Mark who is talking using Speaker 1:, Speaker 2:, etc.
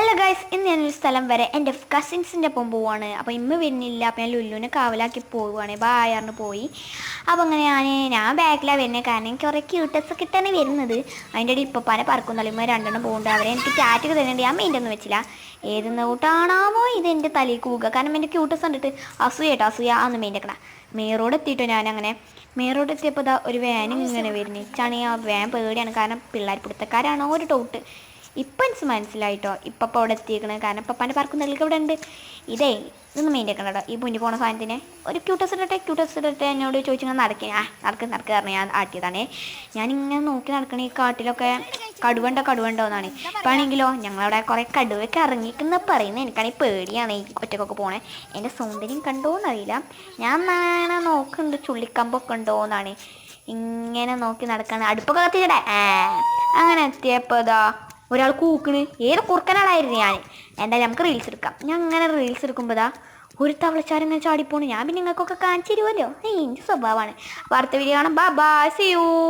Speaker 1: Hello guys, ഇന്ന് ഞാനൊരു സ്ഥലം വരെ എൻ്റെ കസിൻസിൻ്റെ ഒപ്പം പോവാണ്. അപ്പോൾ ഇമ്മ വരുന്നില്ല. അപ്പോൾ ഞാൻ ലുല്ലുവിനെ കാവലാക്കി പോവുകയാണ്. ബായാറിന് പോയി. അപ്പോൾ അങ്ങനെ ഞാൻ ബാക്കിലാണ് വരുന്നത്. കാരണം എനിക്ക് കുറേ ക്യൂട്ടസ് ഒക്കെ ഇട്ടാണ് വരുന്നത്. അതിൻ്റെ ഇടയിൽ ഇപ്പപ്പാനെ പറക്കുന്നുള്ളൂ. ഇമ്മ രണ്ടെണ്ണം പോകുന്നുണ്ട്. അവരെ എനിക്ക് ടാറ്റൊക്കെ തരുന്നുണ്ട്. ഞാൻ മെയിൻ്റെ ഒന്നും വെച്ചില്ല. ഏതെന്ന് കൂട്ടാണാവോ ഇത് എൻ്റെ തലയിൽ കൂക. കാരണം എൻ്റെ ക്യൂട്ടസ് കണ്ടിട്ട് അസൂയ അന്ന് മെയിൻ്റെ കട മേറോട് എത്തിയിട്ടോ. ഞാനങ്ങനെ മേറോട് എത്തിയപ്പോൾ ഇതാ ഒരു വാൻ ഇങ്ങനെ വരുന്നത്. ഇച്ചാണെങ്കിൽ ആ വാൻ പേടിയാണ്. കാരണം പിള്ളേർ പിടുത്തക്കാരാണോ ഒരു ഡൗട്ട്. ഇപ്പം എനിക്ക് മനസ്സിലായിട്ടോ ഇപ്പം അവിടെ എത്തിയേക്കണത്. കാരണം പപ്പാൻ്റെ പറക്കുന്നതിലേക്ക് ഇവിടെ ഉണ്ട്. ഇതൊന്നും മെയിൻ്റെ ആക്കണ്ടോ. ഈ മുന്നിൽ പോണ സാധനത്തിന് ഒരു ക്യൂട്ടസ് ഇടട്ടെ എന്നോട് ചോദിച്ചിങ്ങനെ നടക്ക് പറഞ്ഞ് ഞാൻ ആട്ടിയതാണേ. ഞാനിങ്ങനെ നോക്കി നടക്കണ ഈ കാട്ടിലൊക്കെ കടുവണ്ടോ എന്നാണ്. ഇപ്പം ആണെങ്കിലോ ഞങ്ങളവിടെ കുറേ കടുവൊക്കെ ഇറങ്ങിക്കുന്ന പറയുന്നത്. എനിക്കാണെങ്കിൽ പേടിയാണ് ഈ ഒറ്റക്കൊക്കെ പോണേ. എൻ്റെ സൗന്ദര്യം കണ്ടോന്നറിയില്ല. ഞാൻ അങ്ങനെ നോക്കുന്നുണ്ട് ചുള്ളിക്കമ്പൊക്കെ ഉണ്ടോയെന്നാണ്. ഇങ്ങനെ നോക്കി നടക്കാണ്. അടുപ്പൊക്കെ കത്തിച്ചിടേ അങ്ങനെ എത്തിയപ്പോൾ ഇതാ ഒരാൾ കൂക്കണ്. ഏത് കുറുക്കനാളായിരുന്നു ഞാൻ. എന്തായാലും നമുക്ക് റീൽസ് എടുക്കാം. ഞാൻ അങ്ങനെ റീൽസ് എടുക്കുമ്പോൾ ഇതാ ഒരു തവളച്ചാരം ഇങ്ങനെ ചാടിപ്പോണ്. ഞാൻ പിന്നെ നിങ്ങൾക്കൊക്കെ കാണിച്ചു തരുമല്ലോ. എൻ്റെ സ്വഭാവമാണ്. അടുത്ത വീഡിയോ കാണാം. Bye, see U.